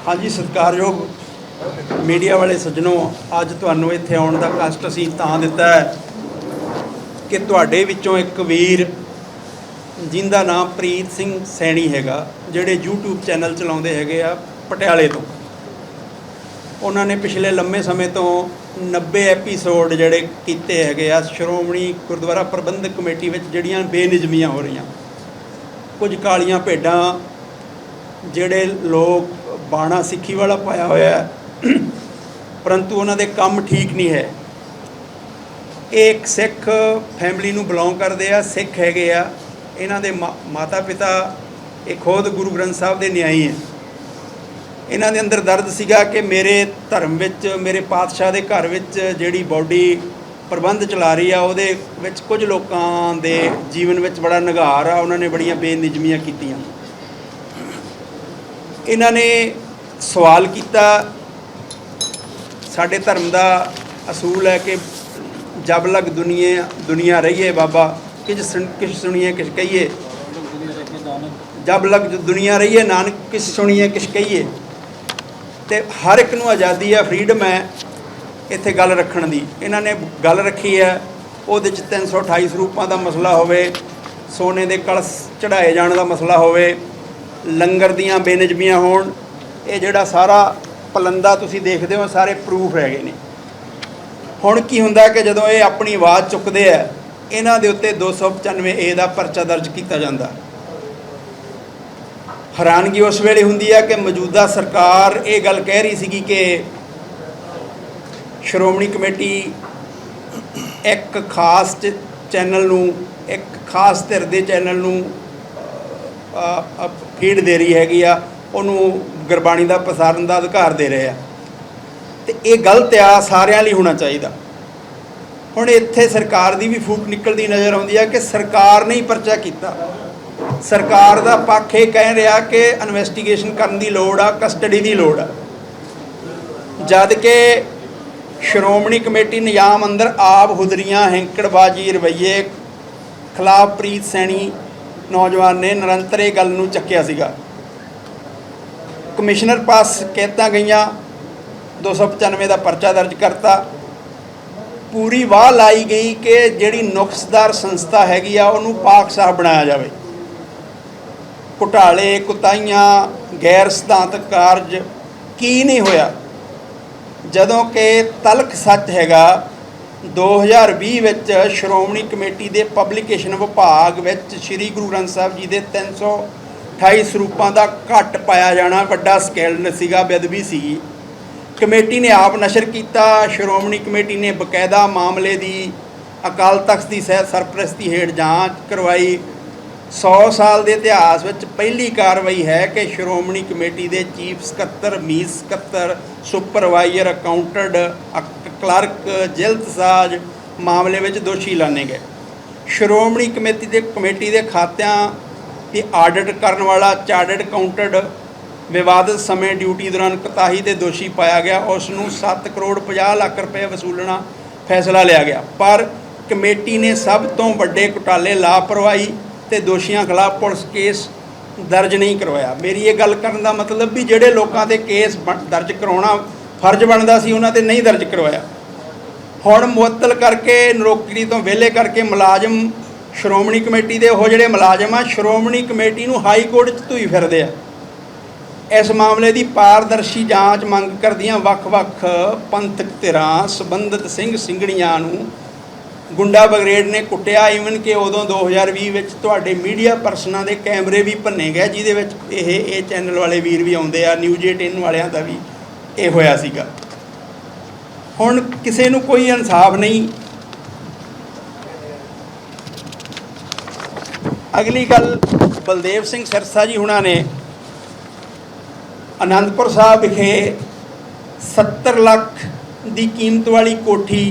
हाँ जी, सत्कारयोग मीडिया वाले सज्जनों, अज तुहानूं इत्थे आउण दा कष्ट असीं तां दित्ता है कि तुहाडे विचों एक वीर जिंदा नाम प्रीत सिंह सैणी हैगा, जिहड़े यूट्यूब चैनल चलाउंदे हैगे आ पटियाले तो। उन्होंने पिछले लंबे समय तो 90 एपीसोड जिहड़े कीते हैगे आ श्रोमणी गुरुद्वारा प्रबंधक कमेटी विच जिहड़ियां बेनिजमियां हो रहीआं, कुछ कालियां भेडां जिहड़े लोग बाणा सिੱਖੀ वाला पाया होया है परंतु उन्होंने काम ठीक नहीं है। एक सिख फैमिली नूं बिलोंग करते हैं, सिख हैगे आ, इन्हां दे माता पिता ये खुद गुरु ग्रंथ साहब के न्यायी हैं। इन्हां दे अंदर दर्द सीगा कि मेरे धर्म विच, मेरे पातशाह के घर विच जिहड़ी बॉडी प्रबंध चला रही है उहदे विच कुछ लोकां दे जीवन विच बड़ा निघार आ, उन्होंने बड़ियां बेनिजमियां कीतियां। इन्होंने सवाल किया, साडे धर्म का असूल है कि जब लग दुनिया रहीए बाबा, किस सुनिए किस कहिए, जब लग दुनिया रहीए नानक किस सुनिए किस कहिए। तो हर एक नूं आज़ादी है, फ्रीडम है इत्थे गल रखण दी। इन्होंने गल रखी है, उहदे च 328 स्वरूपां दा मसला होवे, सोने दे कलश चढ़ाए जाने का मसला होवे, लंगर दियां बेनिजमियां होण, ये जिहड़ा सारा पलंदा तुसीं देखदे हो सारे प्रूफ हैगे ने। हुण की हुंदा कि जदों ये अपनी आवाज़ चुकदे आ, इन्हां दे उत्ते 295A दा परचा दर्ज किया जांदा। हैरानगी उस वेले हुंदी है कि मौजूदा सरकार ये गल कह रही सीगी कि श्रोमणी कमेटी एक खास चैनल नूं, एक खास धिर दे चैनल नूं फीड दे रही हैगी आ, उन्होंने गुरबाणी का प्रसारण का अधिकार दे रहे हैं। तो ये गलत आ, सारिਆਂ ਲਈ होना चाहिए। हुण इत्थे सरकार की भी फूक निकलती नज़र आउंदी है कि सरकार ने ही परचा किया। सरकार का पक्ष ये कह रहा कि इन्वेस्टिगेशन करने की लोड़ आ, कस्टडी की लोड़ आ, जद कि श्रोमणी कमेटी निजाम अंदर आप हुदरियां हैंकड़बाजी रवैये खिलाफ प्रीत सैणी नौजवान ने निरंतर ये गल नूं चक्किया सीगा। कमिश्नर पास शिकायतां गईयां, 295 का परचा दर्ज करता, पूरी वाह लाई गई कि जिहड़ी नुक्सदार संस्था हैगी आ उहनूं पाक साफ बनाया जाए। घोटाले, कुताइयां, गैर सिद्धांतक कारज की नहीं होया, जदों कि तलख सच हैगा 2020 विच श्रोमणी कमेटी के पबलीकेशन विभाग विच श्री गुरु ग्रंथ साहब जी के 328 स्वरूपों का घट पाया जाना बड़ा स्कैंडल सीगा, बेदबी सी। कमेटी ने आप नशर किया, श्रोमणी कमेटी ने बकायदा मामले की अकाल तख्त की सरप्रस्ती हेठ जांच करवाई। 100 साल के इतिहास में पहली कार्रवाई है कि श्रोमणी कमेटी के चीफ सकत्तर, मीत सकत्तर, सुपरवाइजर, अकाउंटेंट, क्लर्क, जिल्दसाज मामले में दोषी लाने गए। श्रोमणी कमेटी के खात्यां की आडिट करने वाला चार्टर्ड अकाउंटेंट विवादित समय ड्यूटी दौरान कोताही ते दोषी पाया गया, उसनूं 7 करोड़ 50 लाख रुपए वसूलना फैसला लिया गया। पर कमेटी ने सब तो वड्डे घोटाले, लापरवाही ते दोषियों खिलाफ पुलिस केस दर्ज नहीं करवाया। मेरी ये गल करने का मतलब भी जिहड़े लोगों के केस दर्ज करवाना फर्ज बनता सी उन्हां ते नहीं दर्ज करवाया। हुण मुअत्तल करके, नौकरी तो विहले करके मुलाजम श्रोमणी कमेटी के वो जिहड़े मुलाजम आ श्रोमणी कमेटी नूं हाई कोर्ट च धुई फिरदे आ। इस मामले की पारदर्शी जांच मंग करदियां वख-वख पंथक धिरां संबंधित सिंह ਸਿੰਘਣੀਆਂ नूं गुंडा ब्रिगेड ने कुटिया। ईवन कि उदों 2020 विच तुहाडे मीडिया परसनां दे कैमरे भी भन्ने गए, जिहदे विच ये चैनल वाले वीर भी आउंदे आ, न्यूज़ 18 वालियां दा भी ये होया सीगा। हुण किसी नूं कोई इंसाफ नहीं। अगली गल, बलदेव सिंह सिरसा जी हुणां ने आनंदपुर साहब विखे 70 लाख की कीमत वाली कोठी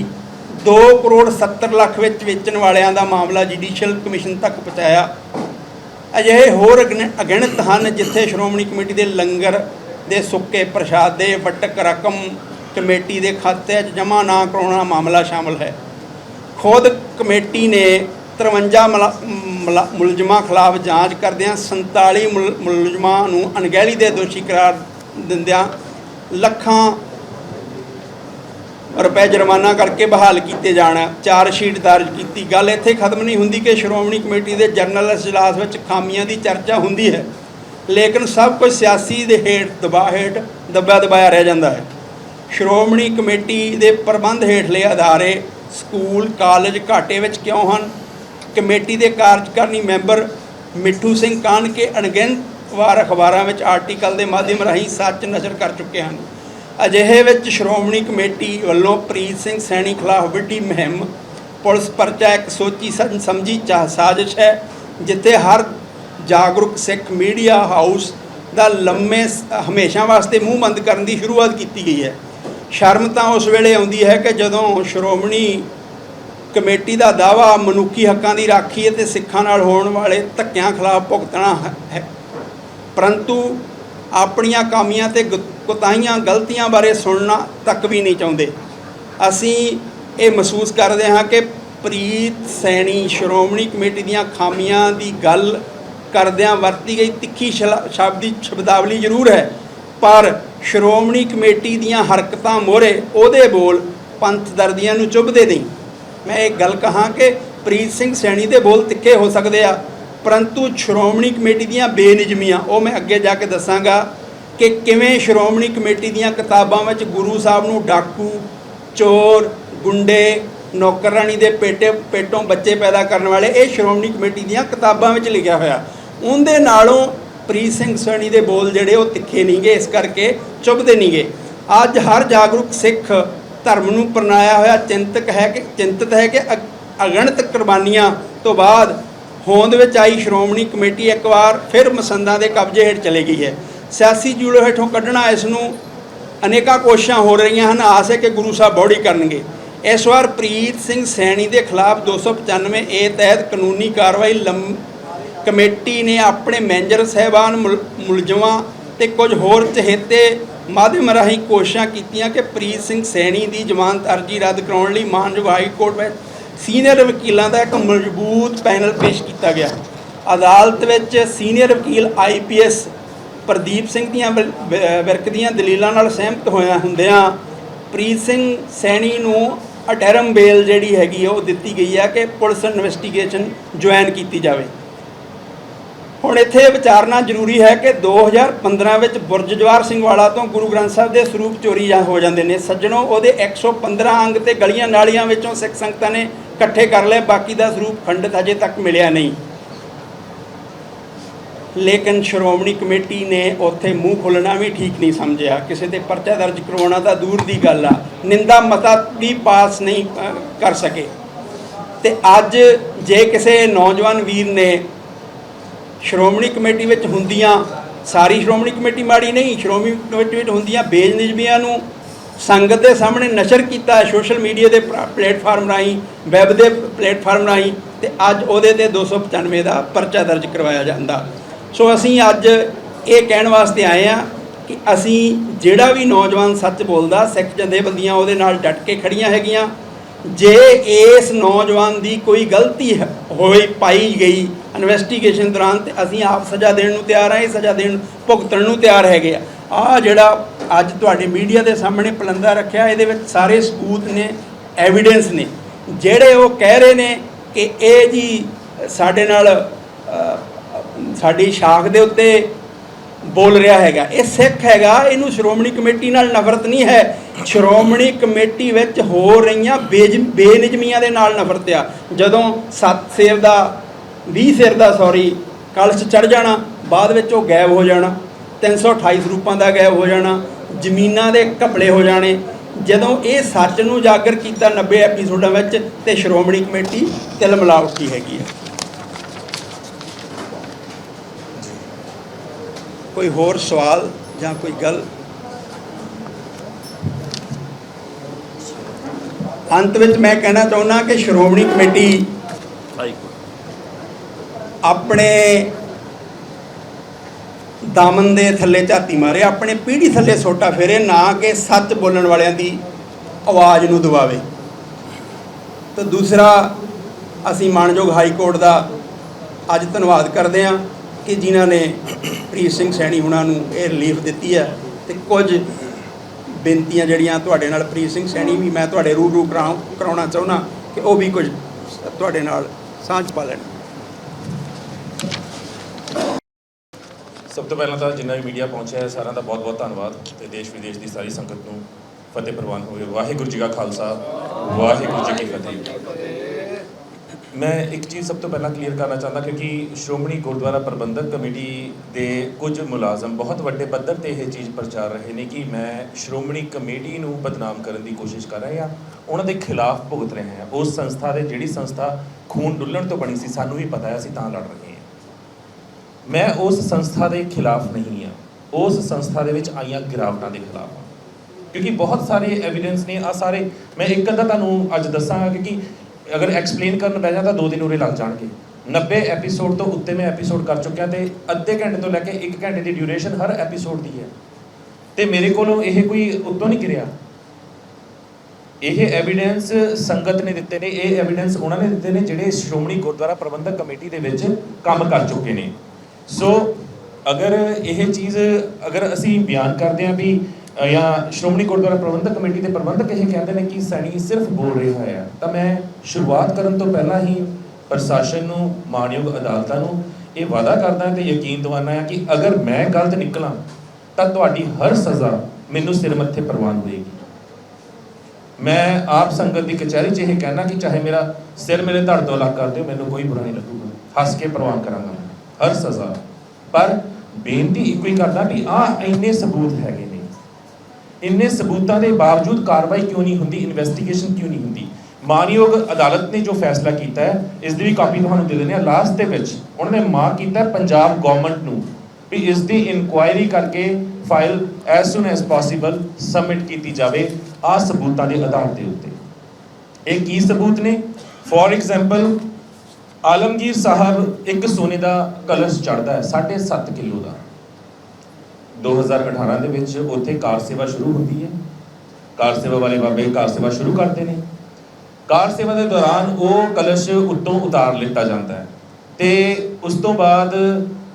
2 करोड़ 70 लाख वेचण वालियां दा मामला जुडिशियल कमिशन तक पहुँचाया। अजिहे होर अगिणत हैं जिथे श्रोमणी कमेटी के लंगर के सुक्के प्रशाद के वटक रकम कमेटी के खाते जमा ना कराना मामला शामिल है। खुद कमेटी ने 53 मुलजमां खिलाफ जांच करदियां 47 मुलजमां नूं अणगਹਿਲੀ ਦੇ दोषी करार ਦਿੰਦਿਆਂ ਲੱਖਾਂ रुपए जुर्माना करके बहाल किए जाना, चार्जशीट दर्ज की। गल इत्थे खत्म नहीं हुंदी कि श्रोमणी कमेटी के जनरल इजलास में खामियां की चर्चा हुंदी है, लेकिन सब कुछ सियासी दे हेठ दबाव हेठ दबा दबाया रह जाता है। श्रोमणी कमेटी के प्रबंध हेठले अदारे स्कूल कालेज घाटे विच क्यों हैं? कमेटी के कार्यकारिणी मैंबर मिठू सिंह कान के अणगिणत वार अखबारों में आर्टिकल के माध्यम राही सच नशर कर चुके हैं। अजिहे विच श्रोमणी कमेटी वालों प्रीत सिंह सैनी खिलाफ वड्डी मुहिम, पुलिस परचा एक सोची समझी साजिश है, जिथे हर जागरूक सिख मीडिया हाउस का लम्मे हमेशा वास्ते मूँह बंद करने की शुरुआत की गई है। शर्म तो उस वेले आउंदी है कि जदों श्रोमणी कमेटी का दावा मनुखी हकों की राखी है तो सिखां नाल होण वाले धक्कियां खिलाफ भुगतना है, परंतु अपनियां कामियां ते कोताहियां गलतियां बारे सुनना तक भी नहीं चाहते। असी ये महसूस करते हाँ कि प्रीत सैनी श्रोमणी कमेटी दीयां खामियां की गल करदियां वरती गई तिखी शब्दावली जरूर है, पर श्रोमणी कमेटी दीयां हरकतां मोहरे उहदे बोल पंथ दर्दियां नूं चुभदे नहीं। मैं एक गल कहाँ कि प्रीत सिंह सैनी के बोल तिखे हो सकते आ, परंतु श्रोमणी कमेटी दीयां बेनिजमियां वो मैं अगे जाके दसांगा कि किवें श्रोमणी कमेटी दीयां किताबां विच गुरु साहब नूं डाकू, चोर, गुंडे, नौकरानी दे पेटों बच्चे पैदा करने वाले ये श्रोमणी कमेटी दीयां किताबां विच लिखिया होया। उहदे नालों प्रीत सिंह सैनी दे बोल जिहड़े वो तिखे नहीं गए, इस करके चुभदे नहीं गए। अज हर जागरूक सिख धर्म नूं अपनाया होया चिंतित है कि अगणित कुर्बानियां तो बाद होंद विच आई श्रोमणी कमेटी एक बार फिर मसंदां दे कब्जे हेठ चली गई है। सियासी जूड़े हेठों कढ़ना इसनूं अनेकां कोशिशां हो रही हैं। आस है कि गुरु साहब बौड़ी करनगे। इस बार प्रीत सिंह सैनी के खिलाफ 295 ए तहत कानूनी कार्रवाई कमेटी ने अपने मैनेजर साहबान मुलजमां ते कुछ होर चहेते माध्यम राही कोशिशां कीतियां कि प्रीत सिंह सैनी की जमानत अर्जी रद्द कराउण लई मानयोग हाई कोर्ट में सीनियर वकीलों का एक मजबूत पैनल पेश किया गया। अदालत में सीनियर वकील IPS प्रदीप सिंह दीयां विरकदियां दलीलों नाल सहमत होया हुंदियां प्रीत सिंह सैनी नूं अटैरम बेल जिहड़ी हैगी वो दित्ती गई है कि पुलिस इन्वेस्टिगेशन ज्वाइन की जाए। हुण इत्थे विचारना जरूरी है कि 2015 में बुरज जवाहर सिंह वाला तो गुरु ग्रंथ साहब के सरूप चोरी हो जाते हैं। सज्जनों वो 115 अंग तो गलियां नालियां विचों सिख संगतां ने इकट्ठे कर लिया, बाकी का स्वरूप खंडित अजे तक मिलिया नहीं। लेकिन श्रोमणी कमेटी ने उत्थे मूँह खोलना भी ठीक नहीं समझिया। किसी के परचा दर्ज करवाना तो दूर की गल आ, निंदा मता भी पास नहीं कर सके। तो अज जे किसी नौजवान वीर ने श्रोमणी कमेटी में हुंदियां, सारी श्रोमणी कमेटी माड़ी नहीं, श्रोमणी कमेटी में हुंदियां बेनिजमियां नूं संगत के सामने नशर किया सोशल मीडिया के प्लेटफार्म राही, वैब के प्लेटफार्म राही, तो अज उहदे ते 295 का परचा दर्ज करवाया जाता। सो असी अज ये कहने वास्ते आए हैं कि असी जिहड़ा भी नौजवान सच बोलदा सिख जथेबंदियां उहदे नाल डट के खड़ियां हैगियां। जे इस नौजवान की कोई गलती होई पाई गई इन्वेस्टिगेशन दौरान तो असी आप सज़ा देने नूं तैयार हैं, सज़ा देण भुगतण नूं तैयार हैगे आ। जिहड़ा अज तुहाडे मीडिया के सामने पलंदा रखिया इहदे विच सारे सबूत ने, एविडेंस ने, जिहड़े वो कह रहे ने कि ये जी साडे नाल साडी शाख दे उत्ते बोल रहा हैगा, ये सिख हैगा, इनू श्रोमणी कमेटी नाल नफरत नहीं है। श्रोमणी कमेटी विच हो रही बेनिजमियां दे नाल नफरत आ। जदों 7 सेर दा 20 सिर का सॉरी कलश चढ़ जाना, बाद विच वो गायब हो जाना, 328 रूपों का गायब हो जाना, जमीनां दे घपले हो जाने। जदों ये सच नूं उजागर किया 90 एपीसोडों में तो श्रोमणी कमेटी तिल मिला उठी हैगी है। कोई होर सवाल या कोई गल? अंत में मैं कहना चाहुंदा कि श्रोमणी कमेटी अपने दामन दे थले झाती मारे, अपने पीढ़ी थले सोटा फेरे, ना कि सच बोलण वालियां दी आवाज़ नूं दबावे। तो दूसरा असी मानयोग हाई कोर्ट का अज धन्यवाद करते हैं कि जिन्हों ने प्रीत सिंह सैनी हुणां नूं ये रिलीफ दित्ती है। ਤੇ ਕੁਝ ਬੇਨਤੀਆਂ ਜਿਹੜੀਆਂ ਤੁਹਾਡੇ ਨਾਲ ਪ੍ਰੀਤ ਸਿੰਘ ਸੈਣੀ ਵੀ ਮੈਂ ਤੁਹਾਡੇ ਰੂਬਰੂ ਕਰਾਉਣਾ ਚਾਹੁੰਦਾ ਕਿ ਉਹ ਵੀ ਕੁਝ ਤੁਹਾਡੇ ਨਾਲ ਸਾਂਝ ਪਾ ਲੈਣ। ਸਭ ਤੋਂ ਪਹਿਲਾਂ ਤਾਂ ਜਿੰਨਾ ਵੀ ਮੀਡੀਆ ਪਹੁੰਚਿਆ ਹੈ ਸਾਰਿਆਂ ਦਾ ਬਹੁਤ ਬਹੁਤ ਧੰਨਵਾਦ ਤੇ ਦੇਸ਼ ਵਿਦੇਸ਼ ਦੀ ਸਾਰੀ ਸੰਗਤ ਨੂੰ ਫਤਿਹ ਪ੍ਰਵਾਨ ਹੋਵੇ। ਵਾਹਿਗੁਰੂ ਜੀ ਕਾ ਖਾਲਸਾ, ਵਾਹਿਗੁਰੂ ਜੀ ਕੀ ਫਤਿਹ। ਮੈਂ ਇੱਕ ਚੀਜ਼ ਸਭ ਤੋਂ ਪਹਿਲਾਂ ਕਲੀਅਰ ਕਰਨਾ ਚਾਹੁੰਦਾ ਕਿਉਂਕਿ ਸ਼੍ਰੋਮਣੀ ਗੁਰਦੁਆਰਾ ਪ੍ਰਬੰਧਕ ਕਮੇਟੀ ਦੇ ਕੁਝ ਮੁਲਾਜ਼ਮ ਬਹੁਤ ਵੱਡੇ ਪੱਧਰ ਤੇ ਇਹ ਚੀਜ਼ ਪ੍ਰਚਾਰ ਰਹੇ ਨੇ ਕਿ ਮੈਂ ਸ਼੍ਰੋਮਣੀ ਕਮੇਟੀ ਨੂੰ ਬਦਨਾਮ ਕਰਨ ਦੀ ਕੋਸ਼ਿਸ਼ ਕਰ ਰਿਹਾ ਹਾਂ, ਉਹਨਾਂ ਦੇ ਖਿਲਾਫ ਭੁਗਤ ਰਹੇ ਹਾਂ। ਉਸ ਸੰਸਥਾ ਦੇ ਜਿਹੜੀ ਸੰਸਥਾ ਖੂਨ ਡੁੱਲਣ ਤੋਂ ਬਣੀ ਸੀ, ਸਾਨੂੰ ਵੀ ਪਤਾ ਹੈ, ਅਸੀਂ ਤਾਂ ਲੜ ਰਹੇ ਹਾਂ। ਮੈਂ ਉਸ ਸੰਸਥਾ ਦੇ ਖਿਲਾਫ ਨਹੀਂ ਹਾਂ, ਉਸ ਸੰਸਥਾ ਦੇ ਵਿੱਚ ਆਈਆਂ ਗਿਰਾਵਟਾਂ ਦੇ ਖਿਲਾਫ ਹਾਂ ਕਿਉਂਕਿ ਬਹੁਤ ਸਾਰੇ ਐਵੀਡੈਂਸ ਨੇ। ਆ ਸਾਰੇ ਮੈਂ ਇੱਕ ਅੱਧਾ ਤੁਹਾਨੂੰ ਅੱਜ ਦੱਸਾਂਗਾ ਕਿਉਂਕਿ ਅਗਰ ਐਕਸਪਲੇਨ ਕਰਨ ਬਹਿ ਜਾਂ ਤਾਂ 2 ਦਿਨ ਉਰੇ ਲੱਗ ਜਾਣਗੇ। 90 ਐਪੀਸੋਡ ਤੋਂ ਉੱਤੇ ਮੈਂ ਐਪੀਸੋਡ ਕਰ ਚੁੱਕਿਆ ਤੇ ਅੱਧੇ ਘੰਟੇ ਤੋਂ ਲੈ ਕੇ 1 ਘੰਟੇ ਦੀ ਡਿਊਰੇਸ਼ਨ ਹਰ ਐਪੀਸੋਡ ਦੀ ਹੈ ਤੇ ਮੇਰੇ ਕੋਲੋਂ ਇਹ ਕੋਈ ਉੱਤੋਂ ਨਹੀਂ ਗਿਰਿਆ। ਇਹ ਐਵੀਡੈਂਸ ਸੰਗਤ ਨੇ ਦਿੱਤੇ ਨੇ, ਇਹ ਐਵੀਡੈਂਸ ਉਹਨਾਂ ਨੇ ਦਿੱਤੇ ਨੇ ਜਿਹੜੇ ਸ਼੍ਰੋਮਣੀ ਗੁਰਦੁਆਰਾ ਪ੍ਰਬੰਧਕ ਕਮੇਟੀ ਦੇ ਵਿੱਚ ਕੰਮ ਕਰ ਚੁੱਕੇ ਨੇ। ਸੋ ਅਗਰ ਇਹ ਚੀਜ਼ ਅਗਰ ਅਸੀਂ ਬਿਆਨ ਕਰਦੇ ਹਾਂ ਵੀ ਜਾਂ ਸ਼੍ਰੋਮਣੀ ਗੁਰਦੁਆਰਾ ਪ੍ਰਬੰਧਕ ਕਮੇਟੀ ਦੇ ਪ੍ਰਬੰਧਕ ਇਹ ਕਹਿੰਦੇ ਨੇ ਕਿ ਸੈਣੀ ਸਿਰਫ ਬੋਲ ਰਿਹਾ ਹੈ, ਤਾਂ ਮੈਂ ਸ਼ੁਰੂਆਤ ਕਰਨ ਤੋਂ ਪਹਿਲਾਂ ਹੀ ਪ੍ਰਸ਼ਾਸਨ ਨੂੰ, ਮਾਣਯੋਗ ਅਦਾਲਤਾਂ ਨੂੰ ਇਹ ਵਾਅਦਾ ਕਰਦਾ ਤੇ ਯਕੀਨ ਦਿਵਾਉਂਦਾ ਹਾਂ ਕਿ ਅਗਰ ਮੈਂ ਗਲਤ ਨਿਕਲਾਂ ਤਾਂ ਤੁਹਾਡੀ ਹਰ ਸਜ਼ਾ ਮੈਨੂੰ ਸਿਰ ਮੱਥੇ ਪ੍ਰਵਾਨ ਹੋਏਗੀ। ਮੈਂ ਆਪ ਸੰਗਤ ਦੀ ਕਚਹਿਰੀ 'ਚ ਇਹ ਕਹਿਣਾ ਕਿ ਚਾਹੇ ਮੇਰਾ ਸਿਰ ਮੇਰੇ ਧੜ ਤੋਂ ਅਲੱਗ ਕਰ ਦਿਓ, ਮੈਨੂੰ ਕੋਈ ਬੁਰਾ ਨਹੀਂ ਲੱਗੂਗਾ, ਹੱਸ ਕੇ ਪ੍ਰਵਾਨ ਕਰਾਂਗਾ ਹਰ ਸਜ਼ਾ। ਪਰ ਬੇਨਤੀ ਇੱਕੋ ਹੀ ਕਰਦਾ ਵੀ ਇੰਨੇ ਸਬੂਤ ਹੈਗੇ ਨੇ, ਇੰਨੇ ਸਬੂਤਾਂ ਦੇ ਬਾਵਜੂਦ ਕਾਰਵਾਈ ਕਿਉਂ ਨਹੀਂ ਹੁੰਦੀ, ਇਨਵੈਸਟੀਗੇਸ਼ਨ ਕਿਉਂ ਨਹੀਂ ਹੁੰਦੀ। ਮਾਨਯੋਗ ਅਦਾਲਤ ਨੇ ਜੋ ਫੈਸਲਾ ਕੀਤਾ ਹੈ, ਇਸ ਦੀ ਵੀ ਕਾਪੀ ਤੁਹਾਨੂੰ ਦੇ ਦਿੰਦੇ ਹਾਂ। ਲਾਸਟ ਦੇ ਵਿੱਚ ਉਹਨਾਂ ਨੇ ਮਾਂਗ ਕੀਤਾ ਪੰਜਾਬ ਗਵਰਨਮੈਂਟ ਨੂੰ ਵੀ ਇਸ ਦੀ ਇਨਕੁਆਇਰੀ ਕਰਕੇ file as soon as possible submit ਕੀਤੀ ਜਾਵੇ ਆਹ ਸਬੂਤਾਂ ਦੇ ਆਧਾਰ ਦੇ ਉੱਤੇ। ਇਹ ਕੀ ਸਬੂਤ ਨੇ? ਫੋਰ ਐਗਜ਼ਾਮਪਲ ਆਲਮਗੀਰ ਸਾਹਿਬ ਇੱਕ ਸੋਨੇ ਦਾ ਕਲਸ਼ ਚੜ੍ਹਦਾ ਹੈ 7.5 ਕਿਲੋ ਦਾ। 2018 ਦੇ ਵਿੱਚ ਉੱਥੇ ਕਾਰ ਸੇਵਾ ਸ਼ੁਰੂ ਹੁੰਦੀ ਹੈ। ਕਾਰ ਸੇਵਾ ਵਾਲੇ ਬਾਬੇ ਕਾਰ ਸੇਵਾ ਸ਼ੁਰੂ ਕਰਦੇ ਨੇ। ਕਾਰ ਸੇਵਾ ਦੇ ਦੌਰਾਨ ਉਹ ਕਲਸ਼ ਉੱਤੋਂ ਉਤਾਰ ਲਿੱਤਾ ਜਾਂਦਾ ਹੈ ਤੇ ਉਸ ਤੋਂ ਬਾਅਦ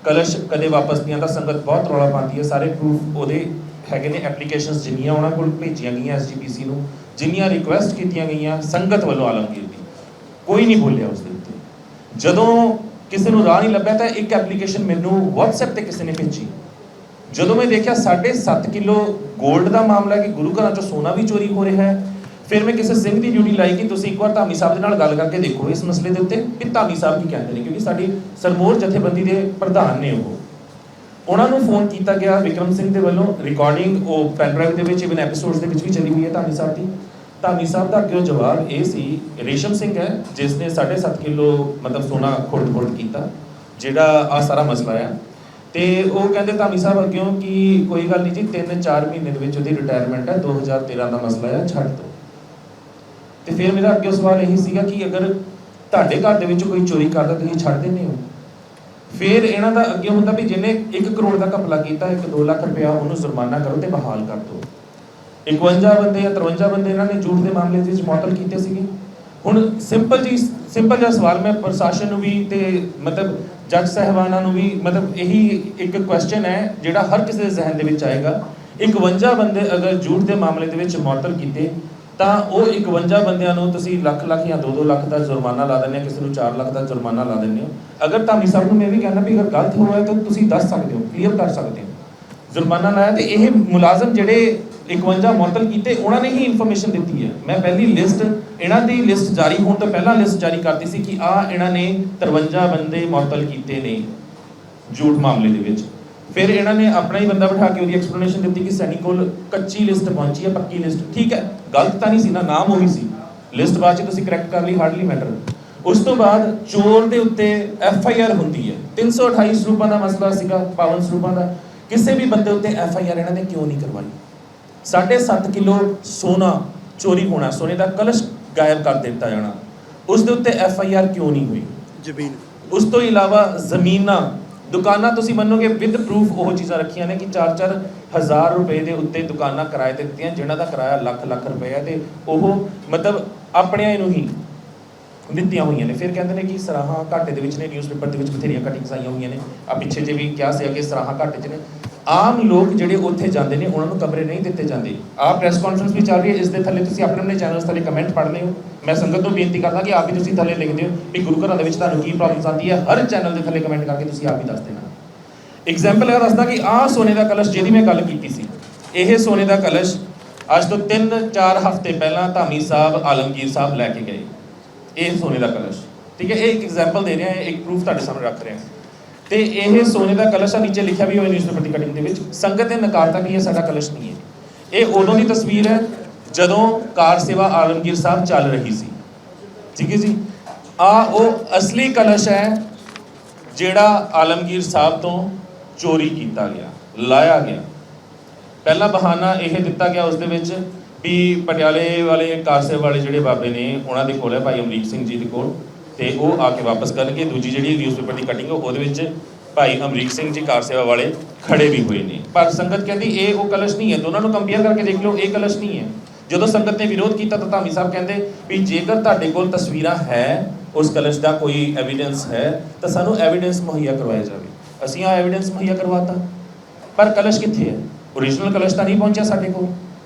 ਕਲਸ਼ ਕਦੇ ਵਾਪਸ ਨਹੀਂ ਆਉਂਦਾ। ਸੰਗਤ ਬਹੁਤ ਰੌਲਾ ਪਾਉਂਦੀ ਹੈ, ਸਾਰੇ ਪ੍ਰੂਫ ਉਹਦੇ ਹੈਗੇ ਨੇ, ਐਪਲੀਕੇਸ਼ਨਸ ਜਿੰਨੀਆਂ ਉਹਨਾਂ ਕੋਲ ਭੇਜੀਆਂ ਗਈਆਂ SGPC ਨੂੰ, ਜਿੰਨੀਆਂ ਰਿਕੁਐਸਟ ਕੀਤੀਆਂ ਗਈਆਂ ਸੰਗਤ ਵੱਲੋਂ ਆਲਮਗੀਰ ਦੀ, ਕੋਈ ਨਹੀਂ ਬੋਲਿਆ ਉਸ ਦੇ ਉੱਤੇ। ਜਦੋਂ ਕਿਸੇ ਨੂੰ ਰਾਹ ਨਹੀਂ ਲੱਭਿਆ ਤਾਂ ਇੱਕ ਐਪਲੀਕੇਸ਼ਨ ਮੈਨੂੰ WhatsApp ਤੇ ਕਿਸੇ ਨੇ ਭੇਜੀ। ਜਦੋਂ ਮੈਂ ਦੇਖਿਆ 7.5 ਕਿਲੋ ਗੋਲਡ ਦਾ ਮਾਮਲਾ ਕਿ ਗੁਰੂ ਘਰਾਂ ਚੋਂ ਸੋਨਾ ਵੀ ਚੋਰੀ ਹੋ ਰਿਹਾ ਹੈ, ਫਿਰ ਮੈਂ ਕਿਸੇ ਸਿੰਘ ਦੀ ਡਿਊਟੀ ਲਾਈ ਕਿ ਤੁਸੀਂ ਇੱਕ ਵਾਰ ਧਾਮੀ ਸਾਹਿਬ ਦੇ ਨਾਲ ਗੱਲ ਕਰਕੇ ਦੇਖੋ ਇਸ ਮਸਲੇ ਦੇ ਉੱਤੇ ਕਿ ਧਾਮੀ ਸਾਹਿਬ ਕੀ ਕਹਿੰਦੇ ਨੇ, ਕਿਉਂਕਿ ਸਾਡੀ ਸਰਮੋਰ ਜਥੇਬੰਦੀ ਦੇ ਪ੍ਰਧਾਨ ਨੇ ਉਹਨਾਂ ਨੂੰ ਫੋਨ ਕੀਤਾ ਗਿਆ ਵਿਕਰਮ ਸਿੰਘ ਦੇ ਵੱਲੋਂ। ਰਿਕਾਰਡਿੰਗ ਉਹ ਪੈਨ ਡਰਾਈਵ ਦੇ ਵਿੱਚ ਇਵਨ ਐਪੀਸੋਡਸ ਦੇ ਵਿੱਚ ਵੀ ਚਲੀ ਹੋਈ ਹੈ ਧਾਮੀ ਸਾਹਿਬ ਦੀ। ਧਾਮੀ ਸਾਹਿਬ ਦਾ ਅੱਗੇ ਜਵਾਬ ਇਹ ਸੀ, ਰੇਸ਼ਮ ਸਿੰਘ ਹੈ ਜਿਸ ਨੇ 7.5 ਕਿਲੋ ਮਤਲਬ ਸੋਨਾ ਖੁਰਦ ਕੀਤਾ, ਜਿਹੜਾ ਆ ਸਾਰਾ ਮਸਲਾ ਆ। ਤੇ ਉਹ ਕਹਿੰਦੇ ਧਾਮੀ ਸਾਹਿਬ ਅੱਗਿਓਂ ਕਿ ਕੋਈ ਗੱਲ ਨਹੀਂ ਜੀ, 3-4 ਮਹੀਨੇ ਦੇ ਵਿੱਚ ਉਹਦੀ ਰਿਟਾਇਰਮੈਂਟ ਹੈ, 2013 ਦਾ ਮਸਲਾ ਹੈ, ਛੱਡ ਦਿਓ। ਤੇ ਫਿਰ ਮੇਰਾ ਅੱਗੇ ਸਵਾਲ ਇਹੀ ਸੀਗਾ ਕਿ ਅਗਰ ਤੁਹਾਡੇ ਘਰ ਦੇ ਵਿੱਚ ਕੋਈ ਚੋਰੀ ਕਰਦਾ ਤੁਸੀਂ ਛੱਡ ਦਿੰਦੇ ਹੋ? ਫਿਰ ਇਹਨਾਂ ਦਾ ਅੱਗੇ ਹੁੰਦਾ ਵੀ ਜਿਹਨੇ 1 ਕਰੋੜ ਦਾ ਘਪਲਾ ਕੀਤਾ, 1-2 ਲੱਖ ਰੁਪਇਆ ਉਹਨੂੰ ਜੁਰਮਾਨਾ ਕਰੋ ਤੇ ਬਹਾਲ ਕਰ ਦਿਓ। 51 ਬੰਦੇ ਜਾਂ 53 ਬੰਦੇ ਇਹਨਾਂ ਨੇ ਝੂਠ ਦੇ ਮਾਮਲੇ ਦੇ ਵਿੱਚ ਮੁਅੱਤਲ ਕੀਤੇ ਸੀਗੇ। ਹੁਣ ਸਿੰਪਲ ਜਿਹਾ ਸਵਾਲ ਮੈਂ ਪ੍ਰਸ਼ਾਸਨ ਨੂੰ ਵੀ ਤੇ ਮਤਲਬ ਜੱਜ ਸਾਹਿਬਾਨਾਂ ਨੂੰ ਵੀ ਮਤਲਬ ਇਹੀ ਇੱਕ ਕੁਐਸਚਨ ਹੈ ਜਿਹੜਾ ਹਰ ਕਿਸੇ ਦੇ ਜ਼ਿਹਨ ਦੇ ਵਿੱਚ ਆਏਗਾ। 51 ਬੰਦੇ ਅਗਰ ਝੂਠ ਦੇ ਮਾਮਲੇ ਦੇ ਵਿੱਚ ਮੁਅੱਤਲ ਕੀਤੇ ਤਾਂ ਉਹ 51 ਬੰਦਿਆਂ ਨੂੰ ਤੁਸੀਂ ਲੱਖ ਜਾਂ 2-2 ਲੱਖ ਦਾ ਜੁਰਮਾਨਾ ਲਾ ਦਿੰਦੇ ਹੋ, ਕਿਸੇ ਨੂੰ 4 ਲੱਖ ਦਾ ਜੁਰਮਾਨਾ ਲਾ ਦਿੰਦੇ ਹੋ। ਅਗਰ ਧਾਮੀ ਸਾਹਿਬ ਨੂੰ ਮੈਂ ਵੀ ਕਹਿੰਦਾ ਵੀ ਅਗਰ ਗਲਤ ਹੋਇਆ ਤਾਂ ਤੁਸੀਂ ਦੱਸ ਸਕਦੇ ਹੋ, ਕਲੀਅਰ ਕਰ ਸਕਦੇ ਹੋ, ਜੁਰਮਾਨਾ ਲਾਇਆ। ਤੇ ਇਹ ਮੁਲਾਜ਼ਮ ਜਿਹੜੇ 51 ਮੁਅੱਤਲ ਕੀਤੇ ਉਹਨਾਂ ਨੇ ਹੀ ਇਨਫੋਰਮੇਸ਼ਨ ਦਿੱਤੀ ਹੈ। ਮੈਂ ਪਹਿਲੀ ਲਿਸਟ ਇਹਨਾਂ ਦੀ ਲਿਸਟ ਜਾਰੀ ਹੋਣ ਤੋਂ ਪਹਿਲਾਂ ਲਿਸਟ ਜਾਰੀ ਕਰਤੀ ਸੀ ਕਿ ਇਹਨਾਂ ਨੇ 53 ਬੰਦੇ ਮੁਅੱਤਲ ਕੀਤੇ ਨੇ ਝੂਠ ਮਾਮਲੇ ਦੇ ਵਿੱਚ। ਫਿਰ ਇਹਨਾਂ ਨੇ ਆਪਣਾ ਹੀ ਬੰਦਾ ਬਿਠਾ ਕੇ ਉਹਦੀ ਐਕਸਪਲੇਨੇਸ਼ਨ ਦਿੱਤੀ ਕਿ ਸੈਣੀ ਕੋਲ ਕੱਚੀ ਲਿਸਟ ਪਹੁੰਚੀ ਹੈ, ਪੱਕੀ ਲਿਸਟ। ਠੀਕ ਹੈ, ਗਲਤ ਤਾਂ ਨਹੀਂ ਸੀ ਨਾ, ਨਾਮ ਉਹੀ ਸੀ, ਲਿਸਟ ਬਾਅਦ 'ਚ ਤੁਸੀਂ ਕਰੈਕਟ ਕਰ ਲਈ, ਹਾਰਡਲੀ ਮੈਟਰ। ਉਸ ਤੋਂ ਬਾਅਦ ਚੋਰ ਦੇ ਉੱਤੇ FIR ਹੁੰਦੀ ਹੈ। 328 ਸਰੂਪਾਂ ਦਾ ਮਸਲਾ ਸੀਗਾ, 52 ਸਰੂਪਾਂ ਦਾ। ਕਿਸੇ ਵੀ ਬੰਦੇ ਉੱਤੇ FIR ਇਹਨਾਂ ਨੇ ਕਿਉਂ ਨਹੀਂ ਕਰਵਾਈ? 7.5 ਕਿਲੋ ਸੋਨਾ ਚੋਰੀ ਹੋਣਾ, ਸੋਨੇ ਦਾ ਕਲਸ਼ ਗਾਇਬ ਕਰ ਦਿੱਤਾ ਜਾਣਾ, ਉਸ ਦੇ ਉੱਤੇ FIR ਕਿਉਂ ਨਹੀਂ ਹੋਈ? ਜ਼ਮੀਨ, ਉਸ ਤੋਂ ਇਲਾਵਾ ਜ਼ਮੀਨਾਂ, ਦੁਕਾਨਾਂ, ਤੁਸੀਂ ਮੰਨੋਗੇ ਵਿਦ ਪ੍ਰੂਫ ਉਹ ਚੀਜ਼ਾਂ ਰੱਖੀਆਂ ਨੇ ਕਿ 4-4 ਹਜ਼ਾਰ ਰੁਪਏ ਦੇ ਉੱਤੇ ਦੁਕਾਨਾਂ ਕਿਰਾਏ ਤੇ ਦਿੱਤੀਆਂ, ਜਿਨ੍ਹਾਂ ਦਾ ਕਿਰਾਇਆ ਲੱਖ ਰੁਪਏ ਹੈ ਤੇ ਉਹ ਮਤਲਬ ਆਪਣਿਆਂ ਨੂੰ ਹੀ ਦਿੱਤੀਆਂ ਹੋਈਆਂ ਨੇ। ਫਿਰ ਕਹਿੰਦੇ ਨੇ ਕਿ ਸਰਾਹਾਂ ਘਾਟੇ ਦੇ ਵਿੱਚ ਨੇ, ਨਿਊਜ਼ਪੇਪਰ ਦੇ ਵਿੱਚ ਬਥੇਰੀਆਂ ਕਟਿੰਗਸ ਆਈਆਂ ਹੋਈਆਂ ਨੇ। ਆ ਪਿੱਛੇ ਜੇ ਵੀ ਕਿਹਾ ਸੀ ਕਿ ਸਰਾਹਾਂ ਘਾਟੇ 'ਚ ਨੇ। ਆਮ ਲੋਕ ਜਿਹੜੇ ਉੱਥੇ ਜਾਂਦੇ ਨੇ ਉਹਨਾਂ ਨੂੰ ਕਮਰੇ ਨਹੀਂ ਦਿੱਤੇ ਜਾਂਦੇ। ਆਹ ਪ੍ਰੈਸ ਕਾਨਫਰੰਸ ਵੀ ਚੱਲ ਰਹੀ ਹੈ, ਇਸ ਦੇ ਥੱਲੇ ਤੁਸੀਂ ਆਪਣੇ ਆਪਣੇ ਚੈਨਲਸ ਥੱਲੇ ਕਮੈਂਟ ਪੜ੍ਹ ਲਿਓ। ਮੈਂ ਸੰਗਤ ਨੂੰ ਬੇਨਤੀ ਕਰਦਾ ਕਿ ਆਪ ਵੀ ਤੁਸੀਂ ਥੱਲੇ ਲਿਖ ਦਿਓ ਵੀ ਗੁਰੂ ਘਰਾਂ ਦੇ ਵਿੱਚ ਤੁਹਾਨੂੰ ਕੀ ਪ੍ਰੋਬਲਮਸ ਆਉਂਦੀ ਹੈ। ਹਰ ਚੈਨਲ ਦੇ ਥੱਲੇ ਕਮੈਂਟ ਕਰਕੇ ਤੁਸੀਂ ਆਪ ਹੀ ਦੱਸ ਦੇਣਾ। ਐਗਜ਼ਾਮਪਲ ਇਹ ਦੱਸਦਾ ਕਿ ਆਹ ਸੋਨੇ ਦਾ ਕਲਸ਼ ਜਿਹਦੀ ਮੈਂ ਗੱਲ ਕੀਤੀ ਸੀ, ਇਹ ਸੋਨੇ ਦਾ ਕਲਸ਼ ਅੱਜ ਤੋਂ 3-4 ਹਫ਼ਤੇ ਪਹਿਲਾਂ ਧਾਮੀ ਸਾਹਿਬ ਆਲਮਗੀਰ ਸਾਹਿਬ ਲੈ ਕੇ ਗਏ। ਇਹ ਸੋਨੇ ਦਾ ਕਲਸ਼, ਠੀਕ ਹੈ, ਇਹ ਇੱਕ ਐਗਜ਼ਾਮਪਲ ਦੇ ਰਿਹਾ, ਇੱਕ ਪ੍ਰੂਫ ਤੁਹਾਡੇ ਸਾਹਮਣੇ ਰੱਖ ਰਿਹਾ। ਤੇ ਇਹ ਸੋਨੇ ਦਾ ਕਲਸ਼ ਆ, ਨੀਚੇ ਲਿਖਿਆ ਵੀ ਹੋਇਆ ਨਿਊਜ਼ਪੇਪਰ ਦੀ ਕਟਿੰਗ ਦੇ ਵਿੱਚ, ਸੰਗਤ ਨੇ ਨਕਾਰਤਾ ਕਿ ਇਹ ਸਾਡਾ ਕਲਸ਼ ਨਹੀਂ ਹੈ। ਇਹ ਉਦੋਂ ਦੀ ਤਸਵੀਰ ਹੈ ਜਦੋਂ ਕਾਰ ਸੇਵਾ ਆਲਮਗੀਰ ਸਾਹਿਬ ਚੱਲ ਰਹੀ ਸੀ, ਠੀਕ ਹੈ ਜੀ। ਉਹ ਅਸਲੀ ਕਲਸ਼ ਹੈ ਜਿਹੜਾ ਆਲਮਗੀਰ ਸਾਹਿਬ ਤੋਂ ਚੋਰੀ ਕੀਤਾ ਗਿਆ, ਲਾਇਆ ਗਿਆ। ਪਹਿਲਾ ਬਹਾਨਾ ਇਹ ਦਿੱਤਾ ਗਿਆ ਉਸ ਦੇ ਵਿੱਚ ਵੀ ਪਟਿਆਲੇ ਵਾਲੇ ਕਾਰ ਸੇਵਾ ਵਾਲੇ ਜਿਹੜੇ ਬਾਬੇ ਨੇ ਉਹਨਾਂ ਦੇ ਕੋਲ ਹੈ ਭਾਈ ਅਮਰੀਕ ਸਿੰਘ ਜੀ ਦੇ ਕੋਲ, ਤੇ ਉਹ ਆ ਕੇ ਵਾਪਸ ਕਰਨਗੇ। ਦੂਜੀ ਜਿਹੜੀ ਨਿਊਜ਼ਪੇਪਰ ਦੀ ਕਟਿੰਗ ਉਹਦੇ ਵਿੱਚ ਭਾਈ ਅਮਰੀਕ ਸਿੰਘ ਜੀ ਕਾਰ ਸੇਵਾ ਵਾਲੇ ਖੜੇ ਵੀ ਹੋਏ ਨੇ, ਪਰ ਸੰਗਤ ਕਹਿੰਦੀ ਇਹ ਉਹ ਕਲਸ਼ ਨਹੀਂ ਹੈ। ਦੋਨਾਂ ਨੂੰ ਕੰਪੇਅਰ ਕਰਕੇ ਦੇਖ ਲਓ, ਇਹ ਕਲਸ਼ ਨਹੀਂ ਹੈ। ਜਦੋਂ ਸੰਗਤ ਨੇ ਵਿਰੋਧ ਕੀਤਾ ਤਾਂ ਧਾਮੀ ਸਾਹਿਬ ਕਹਿੰਦੇ ਵੀ ਜੇਕਰ ਤੁਹਾਡੇ ਕੋਲ ਤਸਵੀਰਾਂ ਹੈ, ਉਸ ਕਲਸ਼ ਦਾ ਕੋਈ ਐਵੀਡੈਂਸ ਹੈ ਤਾਂ ਸਾਨੂੰ ਐਵੀਡੈਂਸ ਮੁਹੱਈਆ ਕਰਵਾਇਆ ਜਾਵੇ। ਅਸੀਂ ਆਹ ਐਵੀਡੈਂਸ ਮੁਹੱਈਆ ਕਰਵਾਤਾ, ਪਰ ਕਲਸ਼ ਕਿੱਥੇ ਹੈ? ਓਰੀਜਨਲ ਕਲਸ਼ ਤਾਂ ਨਹੀਂ ਪਹੁੰਚਿਆ ਸਾਡੇ ਕੋਲ।